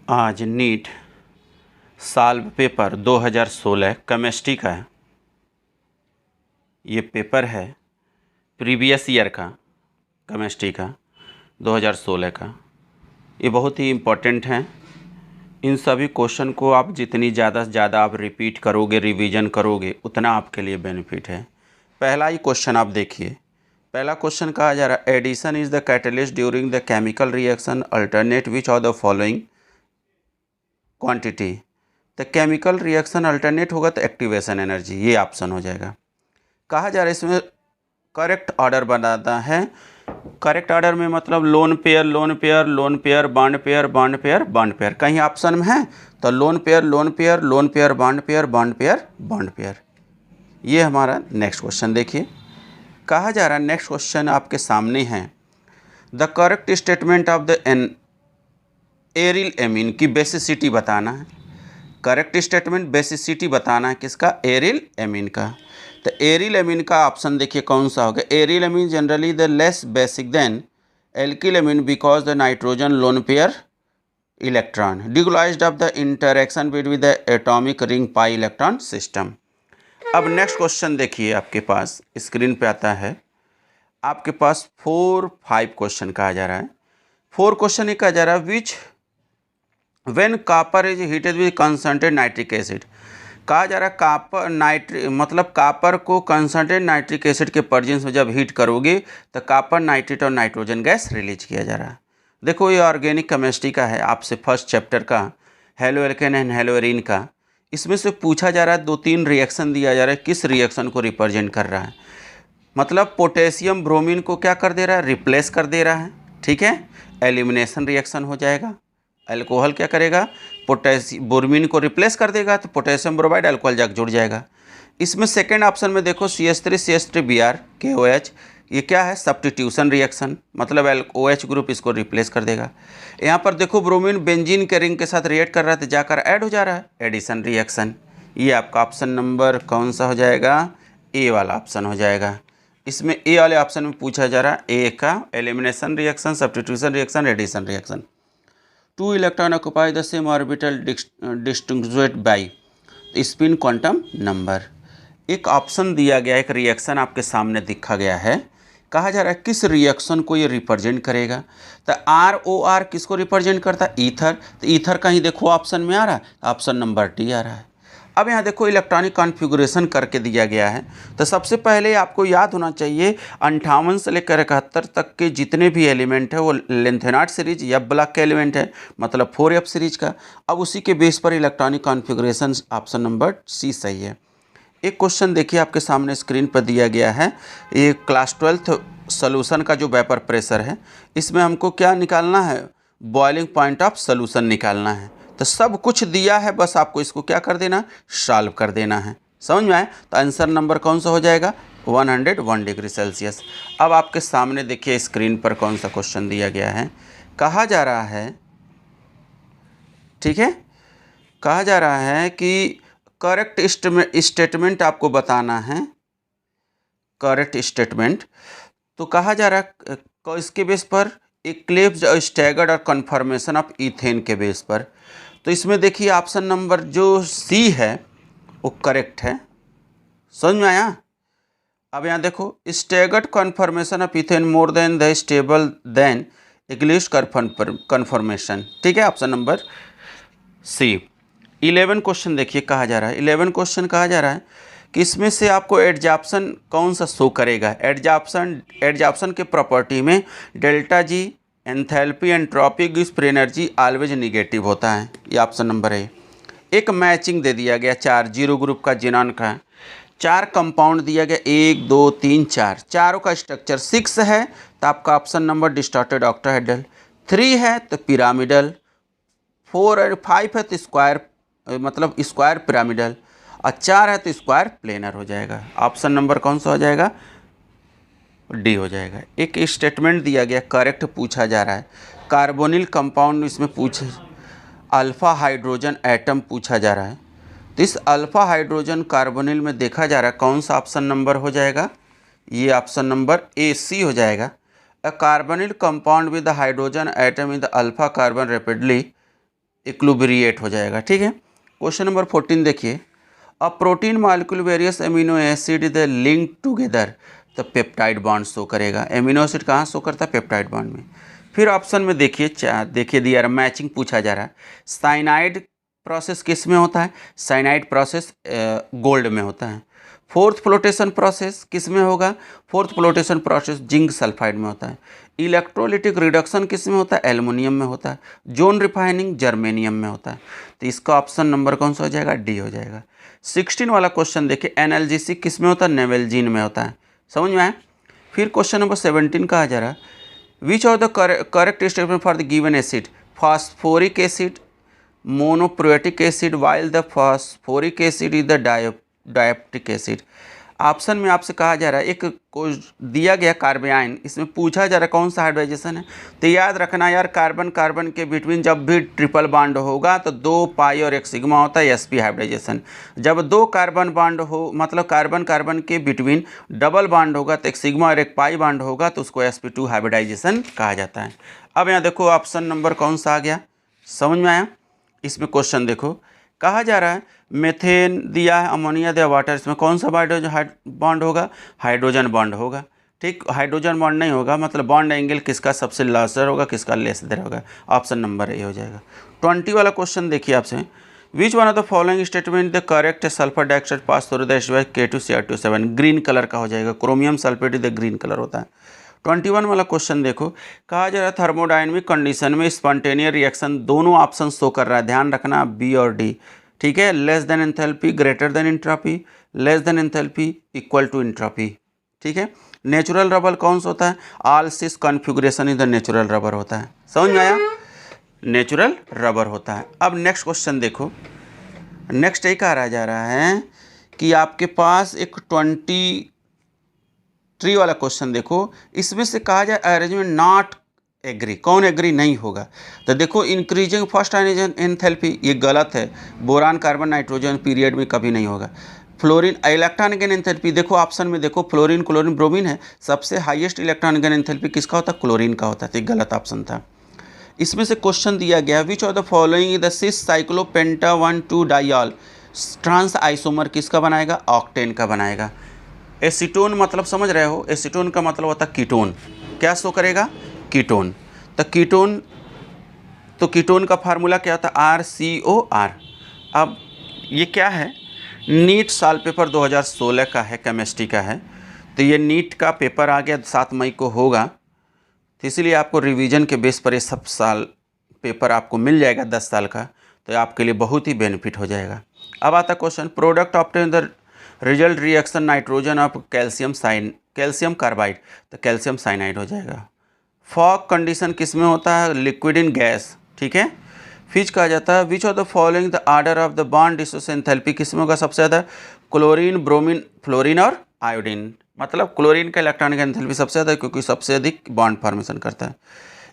आज NEET solve paper 2016 chemistry का है। ये पेपर है प्रीवियस ईयर का केमिस्ट्री का 2016 का। ये बहुत ही इम्पोर्टेंट है। इन सभी क्वेश्चन को आप जितनी ज़्यादा से ज़्यादा आप रिपीट करोगे, रिवीजन करोगे, उतना आपके लिए बेनिफिट है। पहला ही क्वेश्चन आप देखिए। पहला क्वेश्चन कहा जा रहा है, addition is the catalyst during the chemical reaction alternate which of the following quantity. तो केमिकल रिएक्शन अल्टरनेट होगा तो एक्टिवेशन एनर्जी, ये ऑप्शन हो जाएगा। कहा जा रहा है इसमें करेक्ट ऑर्डर बनाना है। करेक्ट ऑर्डर में मतलब lone pair lone pair lone pair bond pair bond pair bond pair, कहीं ऑप्शन में है तो lone pair lone pair lone pair bond pair bond pair bond pair. ये हमारा नेक्स्ट क्वेश्चन देखिए। कहा जा रहा है नेक्स्ट क्वेश्चन आपके सामने है, the correct statement of the aryl amine की बेसिसिटी बताना है। करेक्ट स्टेटमेंट बेसिसिटी बताना है किसका? एरिल एमीन का। तो एरिल एमीन का ऑप्शन देखिए कौन सा होगा। Aryl amine generally the less basic than alkyl amine because the nitrogen lone pair electron deglazed of the interaction between the atomic ring pi electron system. अब next question देखिए, आपके पास screen पे आता है। आपके पास 4-5 क्वेश्चन कहा जा रहा है। 4 क्वेश्चन ये कहा जा रहा है, विच when copper is heated with concentrated nitric acid. कहा जा रहा है कॉपर मतलब कॉपर को कंसंट्रेटेड नाइट्रिक एसिड के प्रेजेंस में जब हीट करोगे तो कॉपर नाइट्रेट और नाइट्रोजन गैस रिलीज किया जा रहा है। देखो ये ऑर्गेनिक केमिस्ट्री का है, आपसे फर्स्ट चैप्टर का halo alkane and hello arene का। इसमें से पूछा जा रहा है 2-3 रिएक्शन दिया जा रहा है, किस रिएक्शन को रिप्रेजेंट कर रहा है। मतलब पोटेशियम ब्रोमीन को क्या कर दे रहा है? रिप्लेस कर दे रहा है। ठीक है, एलिमिनेशन रिएक्शन हो जाएगा। अल्कोहल क्या करेगा? ब्रोमीन को रिप्लेस कर देगा तो पोटेशियम ब्रोमाइड अल्कोहल जाकर जुड़ जाएगा। इसमें सेकेंड ऑप्शन में देखो CH3 CH3Br KOH, ये क्या है? सब्स्टिट्यूशन रिएक्शन, मतलब OH ग्रुप इसको रिप्लेस कर देगा। यहाँ पर देखो ब्रोमीन बेंजीन के रिंग के साथ रिएक्ट कर रहा है तो जाकर ऐड हो जा रहा है, एडिशन रिएक्शन। ये आपका ऑप्शन नंबर कौन सा हो जाएगा? ए वाला ऑप्शन हो जाएगा। इसमें ए वाले ऑप्शन में पूछा जा रहा है ए का elimination reaction, substitution reaction, addition reaction. 2 electron occupy the same orbital distinguished by spin quantum number. एक ऑप्शन दिया गया, एक रिएक्शन आपके सामने दिखा गया है। कहा जा रहा है किस रिएक्शन को ये रिप्रेजेंट करेगा। तो ROR किसको रिप्रेजेंट करता है? ईथर। तो ईथर कहीं देखो ऑप्शन में आ रहा है, ऑप्शन नंबर डी आ रहा है। अब यहाँ देखो इलेक्ट्रॉनिक कॉन्फ़िगरेशन करके दिया गया है। तो सबसे पहले आपको याद होना चाहिए 58 से लेकर 71 तक के जितने भी एलिमेंट है वो लेंथेनार्ड सीरीज या ब्लॉक के एलिमेंट है, मतलब 4F सीरीज का। अब उसी के बेस पर electronic configuration option number C सही है। एक क्वेश्चन देखिए आपके सामने स्क्रीन पर दिया गया है। ये क्लास 12th सोल्यूशन का जो वेपर प्रेशर है, इसमें हमको क्या निकालना है? बॉइलिंग पॉइंट ऑफ सोल्यूशन निकालना है। तो सब कुछ दिया है, बस आपको इसको क्या कर देना? सॉल्व कर देना है। समझ में आए? तो आंसर नंबर कौन सा हो जाएगा? 101 डिग्री सेल्सियस। अब आपके सामने देखिए स्क्रीन पर कौन सा क्वेश्चन दिया गया है। कहा जा रहा है, ठीक है, कहा जा रहा है कि करेक्ट स्टेटमेंट आपको बताना है। करेक्ट स्टेटमेंट तो कहा जा रहा है इसके बेस पर इक्लिप्स स्टैगर्ड और कन्फर्मेशन ऑफ इथेन के बेस पर। तो इसमें देखिए ऑप्शन नंबर जो सी है वो करेक्ट है। समझ में आया? अब यहाँ देखो staggered conformation of ethane more than the stable than eclipse conformation. ठीक है, ऑप्शन नंबर सी। 11 क्वेश्चन देखिए कहा जा रहा है। 11 क्वेश्चन कहा जा रहा है कि इसमें से आपको एडजॉर्प्शन कौन सा शो करेगा। एडजॉर्प्शन के प्रॉपर्टी में delta G enthalpy entropy gives free energy always negative होता है। ये ऑप्शन नंबर है। एक मैचिंग दे दिया गया 4 जीरो ग्रुप का जिनॉन का 4 कंपाउंड दिया गया 1 2 3 4, चारों का स्ट्रक्चर 6 है तो आपका ऑप्शन नंबर डिस्टॉर्टेड ऑक्टाहेड्रल, 3 है तो पिरामिडल, 4 और 5 है तो स्क्वायर मतलब स्क्वायर पिरामिडल, और 4 है तो स्क्वायर प्लेनर हो जाएगा। ऑप्शन नंबर कौन सा हो जाएगा? डी हो जाएगा। एक स्टेटमेंट दिया गया करेक्ट पूछा जा रहा है। कार्बोनिल कंपाउंड इसमें पूछे, अल्फ़ा हाइड्रोजन एटम पूछा जा रहा है। तो इस अल्फ़ा हाइड्रोजन कार्बोनिल में देखा जा रहा है कौन सा ऑप्शन नंबर हो जाएगा? ये ऑप्शन नंबर AC हो जाएगा। A carbonyl compound with the hydrogen atom in the alpha carbon rapidly equilibrate हो जाएगा। ठीक है। क्वेश्चन नंबर 14 देखिए, a protein molecule various amino acid the link together, तो पेप्टाइड बॉन्ड शो करेगा। एमिनो एसिड कहाँ शो करता है? पेप्टाइड बॉन्ड में। फिर ऑप्शन में देखिए, देखिए दिया रहा, मैचिंग पूछा जा रहा है। साइनाइड प्रोसेस किस में होता है? साइनाइड प्रोसेस गोल्ड में होता है। फोर्थ फ्लोटेशन प्रोसेस किस में होगा? Fourth flotation process zinc sulphide में होता है। इलेक्ट्रोलिटिक रिडक्शन किस में होता है? एल्युमिनियम में होता है। जोन रिफाइनिंग जर्मेनियम में होता है। तो इसका ऑप्शन नंबर कौन सा हो जाएगा? डी हो जाएगा। 16 वाला क्वेश्चन देखिए, एनाल्जेसिक किस में होता है? नेवेल्जीन में होता है। समझ में आया? फिर क्वेश्चन नंबर 17 कहा जा रहा है, which of the correct statement for the given acid? Phosphoric acid, monoprotic acid, while the phosphoric acid is the diprotic acid. Option में आपसे कहा जा रहा है, एक को दिया गया कार्बाइन, इसमें पूछा जा रहा है कौन सा हाइड्रोजन है। तो याद रखना यार, कार्बन कार्बन के बिटवीन जब भी ट्रिपल बॉन्ड होगा तो 2 पाई और 1 सिग्मा होता है, sp हाइब्रिडाइजेशन। जब 2 कार्बन बॉन्ड हो, मतलब कार्बन कार्बन के बिटवीन डबल बॉन्ड होगा तो 1 सिग्मा और 1 पाई बॉन्ड होगा तो उसको sp2 हाइब्रिडाइजेशन कहा जाता है। अब यहाँ देखो ऑप्शन नंबर कौन सा आ गया, समझ में आया? इसमें क्वेश्चन देखो, कहा जा रहा है मेथेन दिया है, अमोनिया दिया, वाटर, इसमें कौन सा बॉन्ड होगा? हाइड्रोजन बॉन्ड होगा। ठीक, हाइड्रोजन बॉन्ड नहीं होगा, मतलब बॉन्ड एंगल किसका सबसे लार्जर होगा, किसका लेसर होगा? ऑप्शन नंबर ए हो जाएगा। 20 वाला क्वेश्चन देखिए आपसे, which one of the following statement the correct? Sulphur dioxide pass through the K2Cr2 green colour का हो जाएगा। Chromium sulphate the green colour होता है। 21 वाला क्वेश्चन देखो, कहा जा रहा है थर्मोडायनेमिक कंडीशन में स्पॉन्टेनियस रिएक्शन, दोनों ऑप्शन शो कर रहा है, ध्यान रखना बी और डी। ठीक है, less than enthalpy, greater than entropy, less than enthalpy, equal to entropy. ठीक है। नेचुरल रबर कौन सा होता है? All cis configuration is the natural rubber होता है। समझ में आया? नेचुरल रबर होता है। अब नेक्स्ट क्वेश्चन देखो, नेक्स्ट एक आ जा रहा है कि आपके पास एक 23 वाला क्वेश्चन देखो, इसमें से कहा जाए अरेंजमेंट नॉट एग्री, कौन एग्री नहीं होगा? तो देखो, इंक्रीजिंग फर्स्ट आयनाइजेशन एंथैल्पी, ये गलत है, बोरान कार्बन नाइट्रोजन पीरियड में कभी नहीं होगा। फ्लोरीन इलेक्ट्रॉन गेन एंथैल्पी, देखो ऑप्शन में देखो, फ्लोरीन क्लोरीन ब्रोमीन है, सबसे हाईएस्ट इलेक्ट्रॉन गेन एंथैल्पी किसका होता है? क्लोरीन का होता है। तो गलत ऑप्शन था। इसमें से क्वेश्चन दिया गया, which of the following the cis cyclopenta 1,2 diol trans isomer किसका बनाएगा? ऑक्टेन का बनाएगा। एसीटोन मतलब समझ रहे हो, एसीटोन का मतलब होता है कीटोन। क्या शो करेगा? कीटोन। तो कीटोन का फार्मूला क्या होता है? RCOR। अब ये क्या है? नीट साल पेपर 2016 का है, केमिस्ट्री का है। तो ये नीट का पेपर आ गया, 7 मई को होगा, तो इसीलिए आपको रिवीजन के बेस पर ये सब साल पेपर आपको मिल जाएगा 10 साल का, तो आपके लिए बहुत ही बेनिफिट हो जाएगा। अब आता question, product obtain the result reaction nitrogen of calcium carbide, तो कैल्शियम साइनाइड हो जाएगा। फॉग कंडीशन किस में होता है? Liquid in gas. ठीक है। फिच कहा जाता है, which of the following the order of the bond dissociation enthalpy किस में होगा सबसे ज़्यादा? क्लोरीन, ब्रोमीन, फ्लोरीन और आयोडीन, मतलब क्लोरीन का इलेक्ट्रॉनिक एंथैल्पी सबसे ज़्यादा, क्योंकि सबसे अधिक बॉन्ड फॉर्मेशन करता है।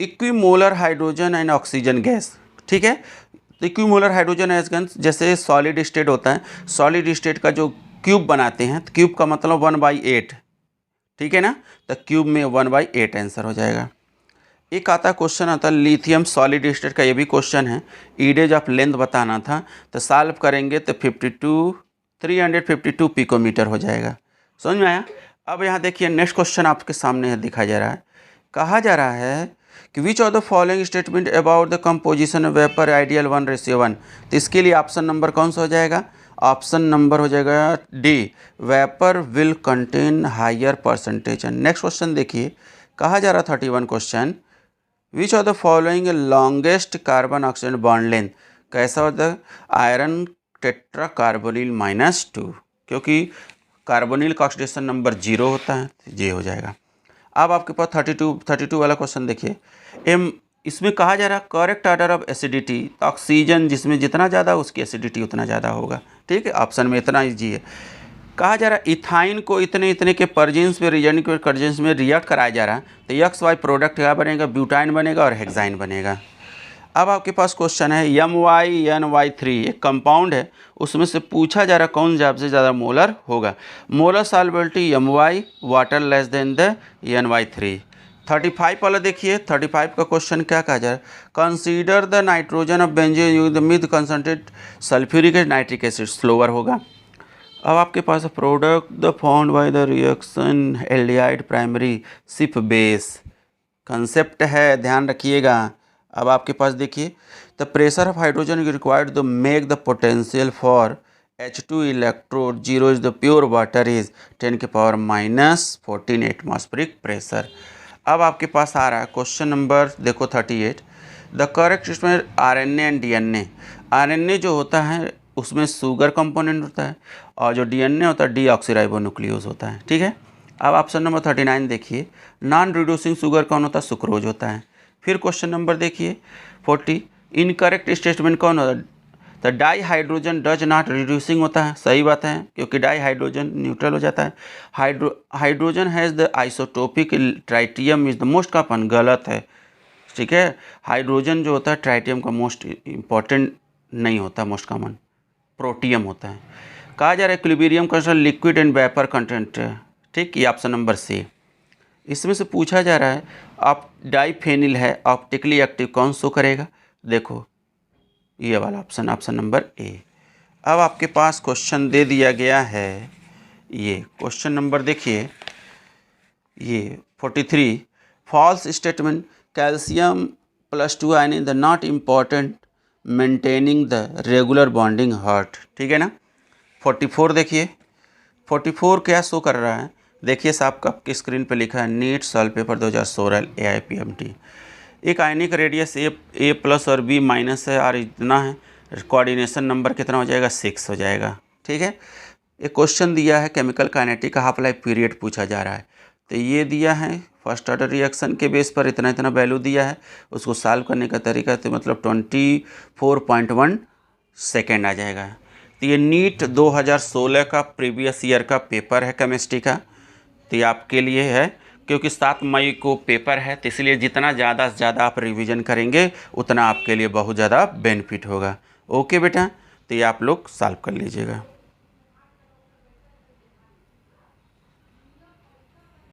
Equimolar hydrogen and oxygen gas. ठीक है। इक्विमोलर हाइड्रोजन एज गैस जैसे सॉलिड स्टेट होता है, सॉलिड स्टेट का जो क्यूब बनाते हैं, तो क्यूब का मतलब 1/8। ठीक है ना? तो क्यूब में 1/8 आंसर हो जाएगा। एक आता क्वेश्चन आता है लिथियम सॉलिड स्टेट का, ये भी क्वेश्चन है, ईडेज ऑफ लेंथ बताना था, तो सॉल्व करेंगे तो 352 पिकोमीटर हो जाएगा। समझ में आया? अब यहाँ देखिए, नेक्स्ट क्वेश्चन आपके सामने दिखा जा रहा है, कहा जा रहा है कि विच of the following statement about the composition of vapour ideal 1:1। तो इसके लिए ऑप्शन नंबर कौन सा हो जाएगा? ऑप्शन नंबर हो जाएगा D, vapour will contain higher percentage. Next question देखिए, कहा जा रहा 31 question, which of the following longest carbon oxygen bond length? कैसा होता है? आयरन टेट्रा कार्बोनिल -2, क्योंकि कार्बोनिल का ऑक्सीडेशन नंबर 0 होता है, ये हो जाएगा। अब आपके पास 32 वाला क्वेश्चन देखिए, इसमें कहा जा रहा है करेक्ट ऑर्डर ऑफ एसिडिटी, तो ऑक्सीजन जिसमें जितना ज़्यादा उसकी एसिडिटी उतना ज़्यादा होगा। ठीक है, ऑप्शन में इतना ईजी है। कहा जा रहा है इथाइन को इतने के परजेंस में रिजन के कर्जेंस में रिएक्ट कराया जा रहा है, तो XY प्रोडक्ट क्या बनेगा? ब्यूटाइन बनेगा और हेक्साइन बनेगा। अब आपके पास क्वेश्चन है MyNY3, एक कंपाउंड है, उसमें से पूछा जा रहा कौन सबसे ज़्यादा मोलर होगा? Molar solubility My, water less than the NY3। 35 वाला देखिए, 35 का क्वेश्चन क्या कहा जा रहा है, consider the nitrogen of benzene use with concentrate sulphuric acid nitric acid slower होगा। अब आपके पास product the found by the reaction aldehyde primary Schiff base concept है, ध्यान रखिएगा। अब आपके पास देखिए, the pressure of hydrogen required to make the potential for H2 electrode 0 is the pure water is 10⁻⁻14 atmospheric pressure. अब आपके पास आ रहा है क्वेश्चन नंबर देखो 38, the correct statement RNA and DNA। RNA जो होता है उसमें शुगर कंपोनेंट होता है और जो DNA होता है डीऑक्सीराइबोन्यूक्लियोज होता है, ठीक है। अब ऑप्शन नंबर 39 देखिए, नॉन रिड्यूसिंग शुगर कौन होता है, सुक्रोज होता है। फिर क्वेश्चन नंबर देखिए 40, इनकरेक्ट स्टेटमेंट कौन होता है, तो di hydrogen does not reducing होता है, सही बात है क्योंकि डाई हाइड्रोजन न्यूट्रल हो जाता है। Hydrogen has the isotopic tritium is the most common, गलत है, ठीक है। हाइड्रोजन जो होता है ट्राइटियम का मोस्ट इंपॉर्टेंट नहीं होता, मोस्ट कॉमन प्रोटियम होता है। कहा जा रहा है equilibrium constant liquid and vapour content, ठीक, ये ऑप्शन नंबर सी। इसमें से पूछा जा रहा है आप डाइफेनिल है ऑप्टिकली एक्टिव कौन शो करेगा, देखो ये वाला ऑप्शन, ऑप्शन नंबर ए। अब आपके पास क्वेश्चन दे दिया गया है, ये क्वेश्चन नंबर देखिए ये 43, false statement calcium +2 ion in the not important maintaining the regular bonding heart, ठीक है ना। 44 देखिए, 44 क्या शो कर रहा है, देखिए साहब आपकी स्क्रीन पे लिखा है नीट सॉल्व पेपर 2016 AIPMT। एक आयनिक रेडियस A+ और B- है और इतना है, कोऑर्डिनेशन नंबर कितना हो जाएगा, 6 हो जाएगा, ठीक है। एक क्वेश्चन दिया है केमिकल काइनेटिक का हाफ लाइफ पीरियड पूछा जा रहा है, तो ये दिया है फर्स्ट ऑर्डर रिएक्शन के बेस पर इतना इतना वैल्यू दिया है, उसको सॉल्व करने का तरीका तो मतलब 24.1 सेकेंड आ जाएगा। तो ये नीट 2016 का प्रीवियस ईयर का पेपर है केमिस्ट्री का, तो ये आपके लिए है क्योंकि 7 मई को पेपर है, तो इसलिए जितना ज़्यादा से ज़्यादा आप रिवीजन करेंगे उतना आपके लिए बहुत ज़्यादा बेनिफिट होगा। ओके बेटा, तो ये आप लोग सॉल्व कर लीजिएगा।